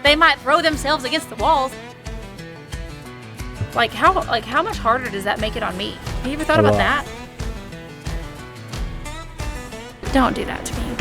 They might throw themselves against the walls. Like how much harder does that make it on me? Have you ever thought about that? Don't do that to me.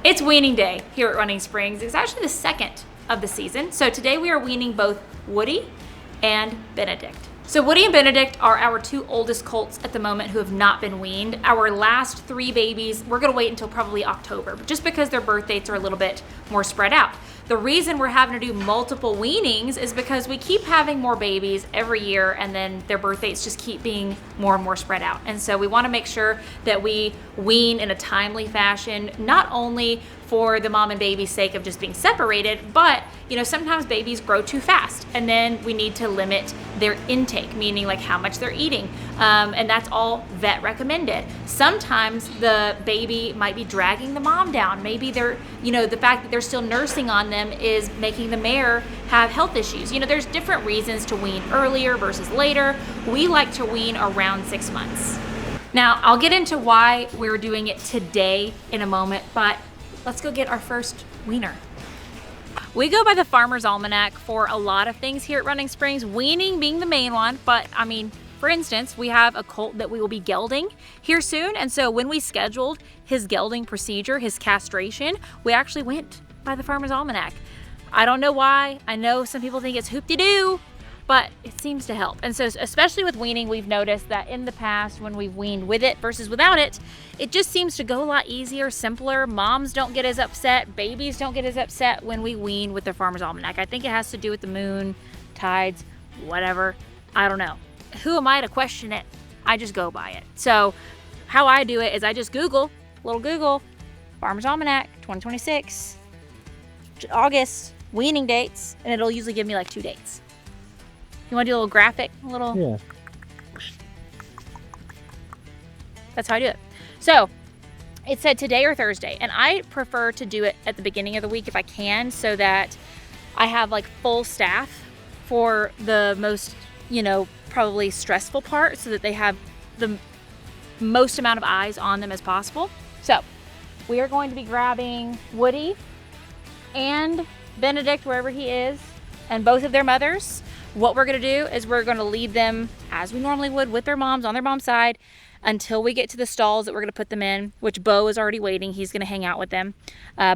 It's weaning day here at Running Springs. It's actually the second of the season. So today we are weaning both Woody and Benedict. So Woody and Benedict are our two oldest colts at the moment who have not been weaned. Our last three babies, we're gonna wait until probably October, just because their birth dates are a little bit more spread out. The reason we're having to do multiple weanings is because we keep having more babies every year, and then their birth dates just keep being more and more spread out. And so we want to make sure that we wean in a timely fashion, not only for the mom and baby's sake of just being separated, but sometimes babies grow too fast, and then we need to limit their intake, meaning like how much they're eating, and that's all vet recommended. Sometimes the baby might be dragging the mom down. Maybe they're, the fact that they're still nursing on them is making the mare have health issues. There's different reasons to wean earlier versus later. We like to wean around 6 months. Now, I'll get into why we're doing it today in a moment, but let's go get our first weaner. We go by the Farmer's Almanac for a lot of things here at Running Springs, weaning being the main one, but for instance, we have a colt that we will be gelding here soon, and so when we scheduled his gelding procedure, his castration, we actually went by the Farmer's Almanac. I don't know why. I know some people think it's hoop-de-doo, but it seems to help. And so especially with weaning, we've noticed that in the past when we've weaned with it versus without it, it just seems to go a lot easier, simpler. Moms don't get as upset, babies don't get as upset when we wean with the Farmer's Almanac. I think it has to do with the moon, tides, whatever. I don't know. Who am I to question it? I just go by it. So how I do it is I just Google, Farmer's Almanac 2026, August, weaning dates, and it'll usually give me like 2 dates. You want to do a little graphic? Yeah. That's how I do it. So it said today or Thursday, and I prefer to do it at the beginning of the week if I can, so that I have like full staff for the most, probably stressful part, so that they have the most amount of eyes on them as possible. So we are going to be grabbing Woody and Benedict, wherever he is, and both of their mothers. What we're gonna do is we're gonna lead them as we normally would with their moms on their mom's side until we get to the stalls that we're gonna put them in, which Bo is already waiting. He's gonna hang out with them.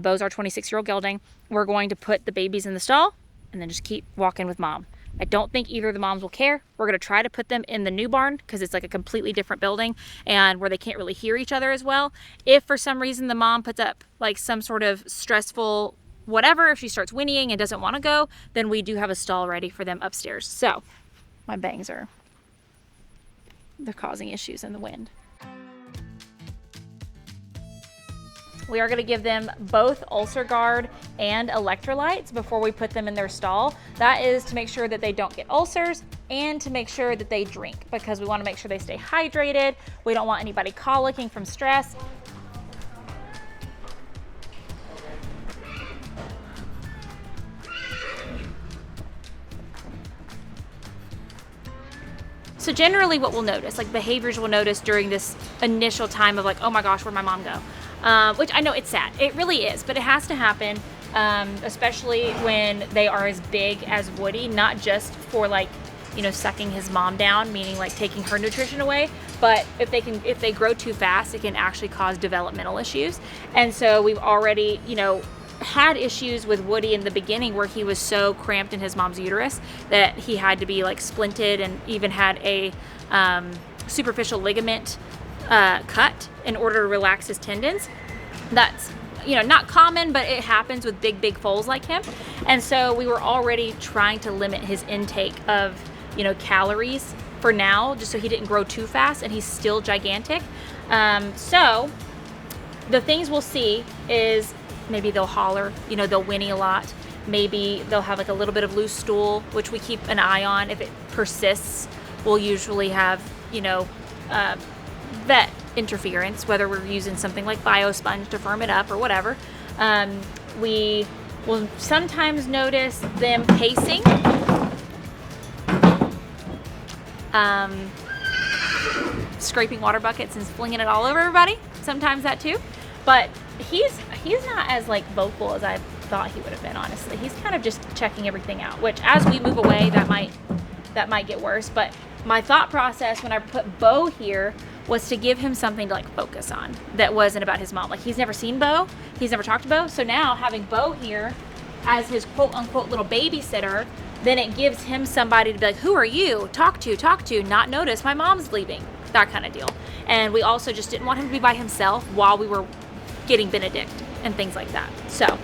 Bo's our 26-year-old gelding. We're going to put the babies in the stall and then just keep walking with mom. I don't think either of the moms will care. We're gonna try to put them in the new barn because it's like a completely different building and where they can't really hear each other as well. If for some reason the mom puts up like some sort of stressful whatever, if she starts whinnying and doesn't want to go, then we do have a stall ready for them upstairs. So my bangs they're causing issues in the wind. We are going to give them both ulcer guard and electrolytes before we put them in their stall. That is to make sure that they don't get ulcers and to make sure that they drink, because we want to make sure they stay hydrated. We don't want anybody colicking from stress. So generally what we'll notice, like behaviors we'll notice during this initial time of like, oh my gosh, where'd my mom go? Which I know it's sad, it really is, but it has to happen, especially when they are as big as Woody, not just for like, sucking his mom down, meaning like taking her nutrition away, but if they grow too fast, it can actually cause developmental issues. And so we've already, had issues with Woody in the beginning where he was so cramped in his mom's uterus that he had to be like splinted and even had a superficial ligament cut in order to relax his tendons. That's not common, but it happens with big foals like him. And so we were already trying to limit his intake of calories for now, just so he didn't grow too fast, and he's still gigantic. So the things we'll see is maybe they'll holler, they'll whinny a lot. Maybe they'll have like a little bit of loose stool, which we keep an eye on. If it persists, we'll usually have, vet interference, whether we're using something like biosponge to firm it up or whatever. We will sometimes notice them pacing. Scraping water buckets and flinging it all over everybody. Sometimes that too. But he's not as like vocal as I've thought he would have been, honestly. He's kind of just checking everything out, which as we move away, that might get worse. But my thought process when I put Bo here was to give him something to like focus on that wasn't about his mom. Like, he's never seen Bo, he's never talked to Bo. So now having Bo here as his quote unquote little babysitter, then it gives him somebody to be like, who are you? Talk to, not notice my mom's leaving, that kind of deal. And we also just didn't want him to be by himself while we were getting Benedict and things like that. So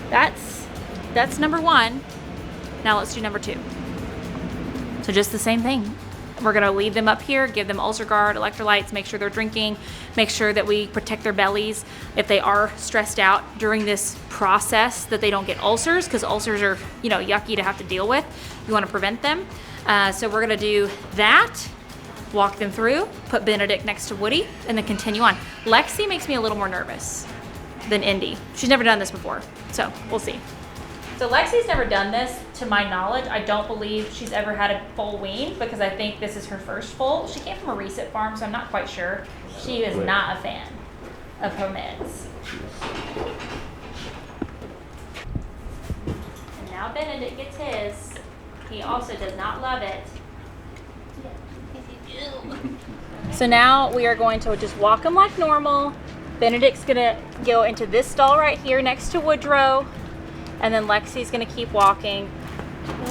that's number 1. Now let's do number 2. So just the same thing. We're gonna leave them up here, give them ulcer guard, electrolytes, make sure they're drinking, make sure that we protect their bellies if they are stressed out during this process, that they don't get ulcers, because ulcers are, you know, yucky to have to deal with. You wanna prevent them. So we're gonna do that, walk them through, put Benedict next to Woody, and then continue on. Lexi makes me a little more nervous than Indy. She's never done this before, so we'll see. So Lexi's never done this, to my knowledge. I don't believe she's ever had a foal weaned, because I think this is her first foal. She came from a reset farm, so I'm not quite sure. She is not a fan of her meds. And now Benedict gets his. He also does not love it. So now we are going to just walk him like normal. Benedict's gonna go into this stall right here next to Woodrow. And then Lexi's gonna keep walking.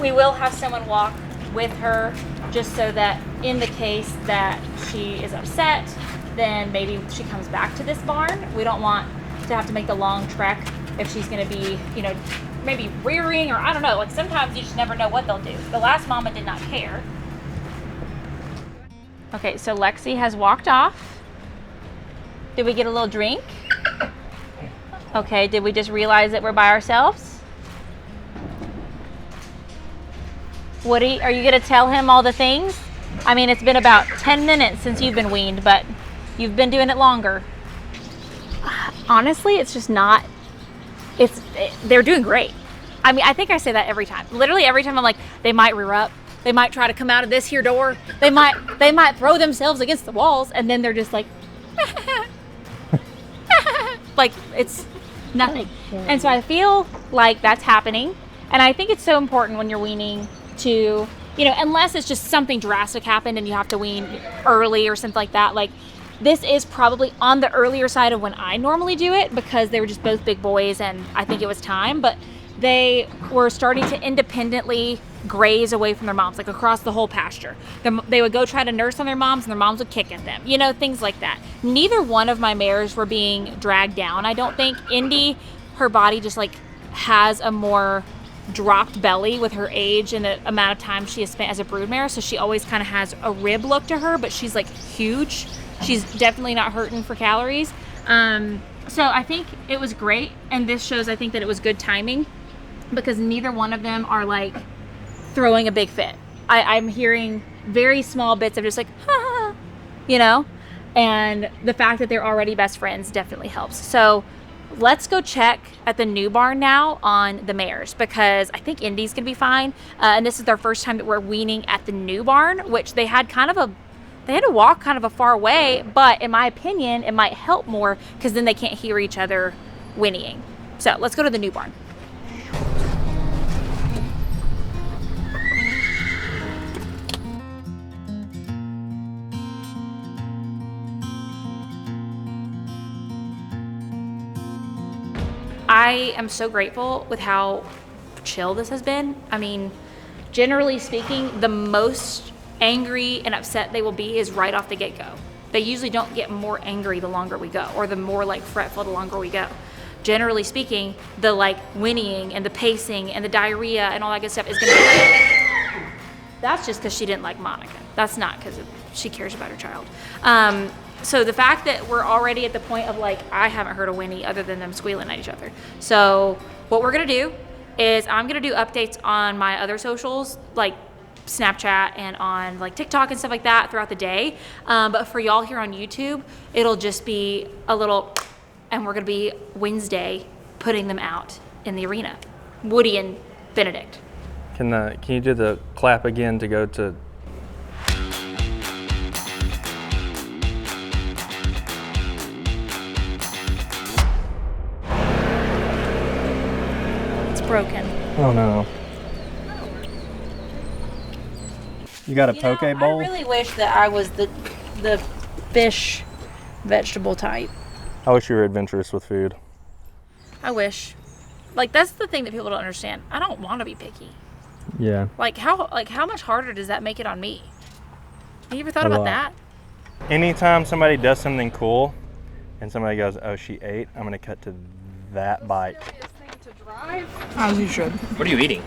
We will have someone walk with her, just so that in the case that she is upset, then maybe she comes back to this barn. We don't want to have to make the long trek if she's gonna be, you know, maybe rearing, or I don't know, like sometimes you just never know what they'll do. The last mama did not care. Okay, so Lexi has walked off. Did we get a little drink? Okay, did we just realize that we're by ourselves? Woody, are you gonna tell him all the things? I mean, it's been about 10 minutes since you've been weaned, but you've been doing it longer. Honestly, it's just not, they're doing great. I mean, I think I say that every time. Literally every time I'm like, they might rear up, they might try to come out of this here door, they might throw themselves against the walls, and then they're just like, like it's nothing. And so I feel like that's happening. And I think it's so important when you're weaning to, you know, unless it's just something drastic happened and you have to wean early or something like that. Like, this is probably on the earlier side of when I normally do it, because they were just both big boys and I think it was time. But they were starting to independently graze away from their moms, like across the whole pasture. They would go try to nurse on their moms and their moms would kick at them, you know, things like that. Neither one of my mares were being dragged down. I don't think. Indy, her body just like has a more dropped belly with her age and the amount of time she has spent as a broodmare, so she always kind of has a rib look to her, but she's like huge. She's definitely not hurting for calories. So I think it was great, and this shows I think that it was good timing, because neither one of them are like throwing a big fit. I'm hearing very small bits of just like, ha, you know, and the fact that they're already best friends definitely helps. So let's go check at the new barn now on the mares, because I think Indy's gonna be fine. And this is their first time that we're weaning at the new barn, which they had to walk kind of a far way, but in my opinion, it might help more, because then they can't hear each other whinnying. So let's go to the new barn. I am so grateful with how chill this has been. I mean, generally speaking, the most angry and upset they will be is right off the get-go. They usually don't get more angry the longer we go, or the more like fretful the longer we go. Generally speaking, the like whinnying and the pacing and the diarrhea and all that good stuff is gonna be. That's just because she didn't like Monica. That's not because she cares about her child. So the fact that we're already at the point of like, I haven't heard a whinny other than them squealing at each other. So what we're gonna do is I'm gonna do updates on my other socials, like Snapchat and on like TikTok and stuff like that throughout the day. But for y'all here on YouTube, it'll just be a little, and we're gonna be Wednesday putting them out in the arena. Woody and Benedict. Can you do the clap again to go to? broken. Oh no. You got a You poke know, bowl? I really wish that I was the fish vegetable type. I wish you were adventurous with food. I wish. Like, that's the thing that people don't understand. I don't want to be picky. Yeah. Like how much harder does that make it on me? Have you ever thought A about lot. that? Anytime somebody does something cool and somebody goes, oh, she ate, I'm going to cut to that bite. As you should. What are you eating?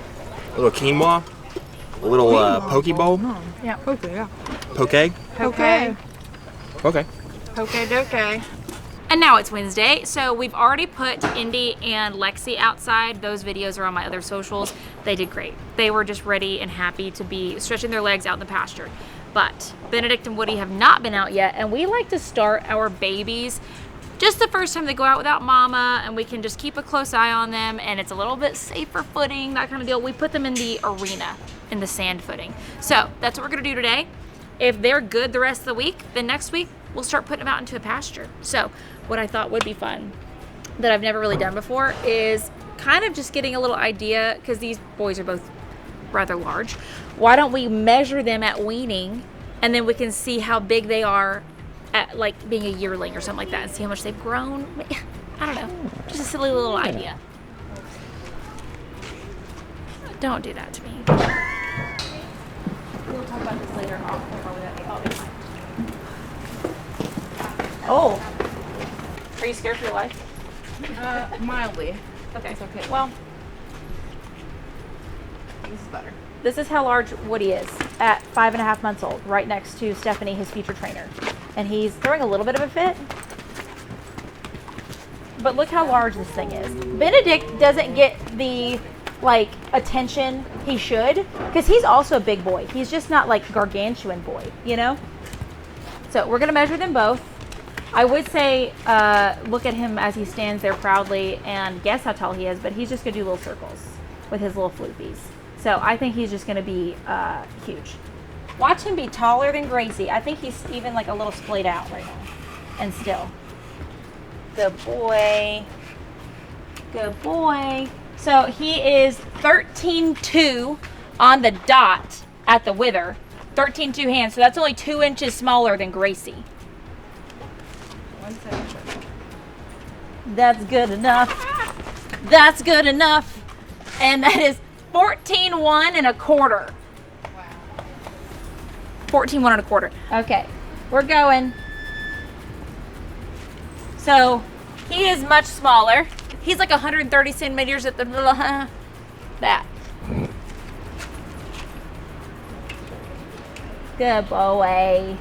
A little quinoa? A little poke bowl? Yeah, poke, yeah. Poke? Okay. Okay. Okay, doke. And now it's Wednesday, so we've already put Indy and Lexi outside. Those videos are on my other socials. They did great. They were just ready and happy to be stretching their legs out in the pasture. But Benedict and Woody have not been out yet, and we like to start our babies just the first time they go out without mama, and we can just keep a close eye on them, and it's a little bit safer footing, that kind of deal. We put them in the arena, in the sand footing. So that's what we're gonna do today. If they're good the rest of the week, then next week we'll start putting them out into a pasture. So what I thought would be fun that I've never really done before is kind of just getting a little idea, because these boys are both rather large. Why don't we measure them at weaning, and then we can see how big they are at like being a yearling or something like that, and see how much they've grown. I don't know, just a silly little idea. Don't do that to me. We'll talk about this later. Oh, are you scared for your life? Mildly. Okay. It's okay. Well, This is better. this is how large Woody is at 5.5 months old, right next to Stephanie, his future trainer. And he's throwing a little bit of a fit. But look how large this thing is. Benedict doesn't get the like attention he should, because he's also a big boy. He's just not like gargantuan boy, you know? So we're gonna measure them both. I would say look at him as he stands there proudly and guess how tall he is, but he's just gonna do little circles with his little floopies. So I think he's just gonna be huge. Watch him be taller than Gracie. I think he's even like a little splayed out right now. And still. Good boy. Good boy. So he is 13.2 on the dot at the wither. 13.2 hands. So that's only 2 inches smaller than Gracie. 1 centimeter. That's good enough. That's good enough. And that is 14.1 1/4. 14.1 1/4. Okay, we're going. So he is much smaller. He's like 130 centimeters at the that. Good boy.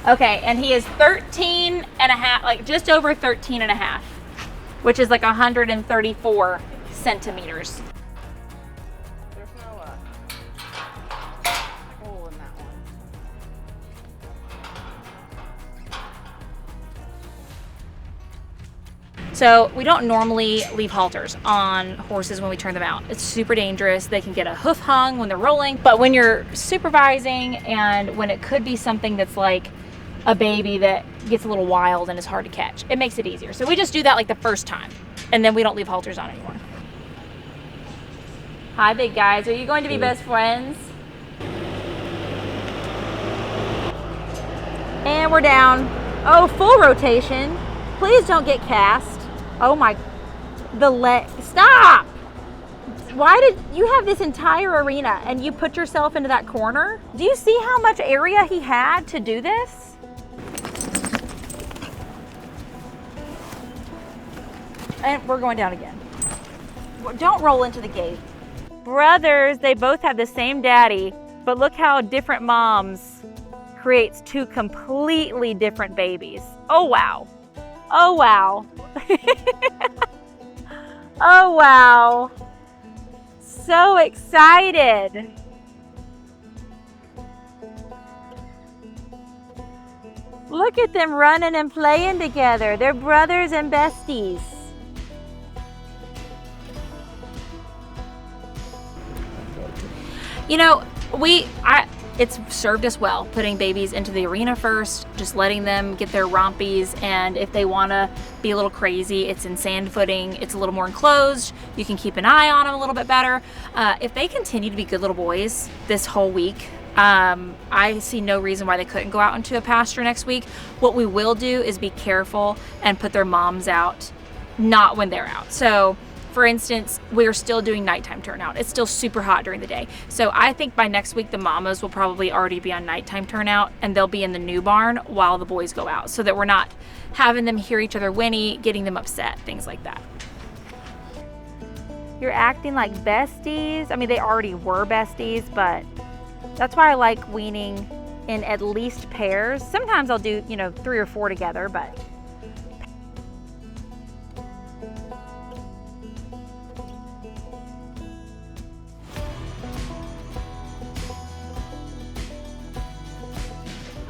Okay, and he is 13.5, like just over 13.5, which is like 134 centimeters. There's no hole in that one. So we don't normally leave halters on horses when we turn them out. It's super dangerous. They can get a hoof hung when they're rolling. But when you're supervising and when it could be something that's like a baby that gets a little wild and is hard to catch, it makes it easier. So we just do that like the first time, and then we don't leave halters on anymore. Hi, big guys. Are you going to be best friends? And we're down. Oh, full rotation. Please don't get cast. Oh my, the leg, stop! Why did you have this entire arena and you put yourself into that corner? Do you see how much area he had to do this? And we're going down again. Don't roll into the gate. Brothers, they both have the same daddy, but look how different moms creates 2 completely different babies. Oh wow. Oh wow. Oh wow. So excited. Look at them running and playing together. They're brothers and besties. You know, it's served us well, putting babies into the arena first, just letting them get their rompies, and if they want to be a little crazy, it's in sand footing, it's a little more enclosed, you can keep an eye on them a little bit better. If they continue to be good little boys this whole week, I see no reason why they couldn't go out into a pasture next week. What we will do is be careful and put their moms out, not when they're out. So for instance, we're still doing nighttime turnout. It's still super hot during the day. So I think by next week, the mamas will probably already be on nighttime turnout, and they'll be in the new barn while the boys go out, so that we're not having them hear each other whinny, getting them upset, things like that. You're acting like besties. I mean, they already were besties, but that's why I like weaning in at least pairs. Sometimes I'll do, 3 or 4 together, but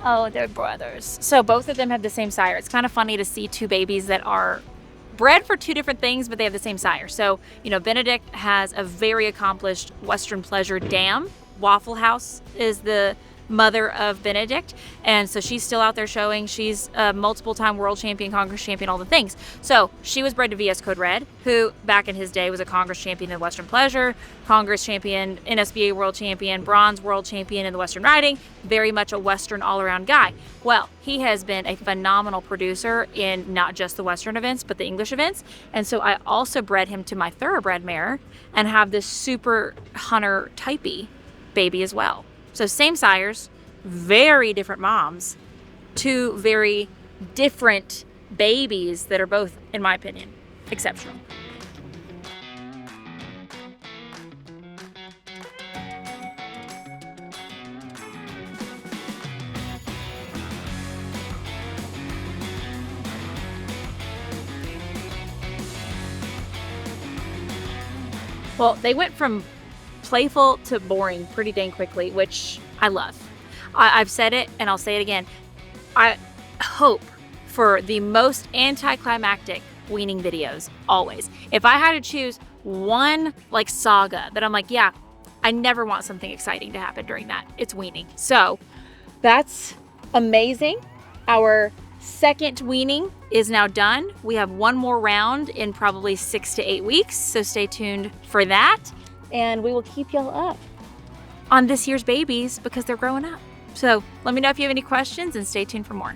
oh, they're brothers. So both of them have the same sire. It's kind of funny to see 2 babies that are bred for 2 different things, but they have the same sire. So, Benedict has a very accomplished Western pleasure dam. Waffle House is the mother of Benedict, and so she's still out there showing. She's a multiple-time world champion, Congress champion, all the things. So she was bred to VS Code Red, who back in his day was a Congress champion in Western Pleasure, Congress champion, NSBA world champion, bronze world champion in the Western Riding, very much a Western all-around guy. Well, he has been a phenomenal producer in not just the Western events, but the English events, and so I also bred him to my thoroughbred mare and have this super hunter typey baby as well. So same sires, very different moms, 2 very different babies that are both, in my opinion, exceptional. Well, they went from playful to boring pretty dang quickly, which I love. I've said it and I'll say it again. I hope for the most anticlimactic weaning videos always. If I had to choose one saga that I'm like, yeah, I never want something exciting to happen during that, it's weaning. So that's amazing. Our second weaning is now done. We have 1 more round in probably 6 to 8 weeks, so stay tuned for that. And we will keep y'all up on this year's babies because they're growing up. So let me know if you have any questions and stay tuned for more.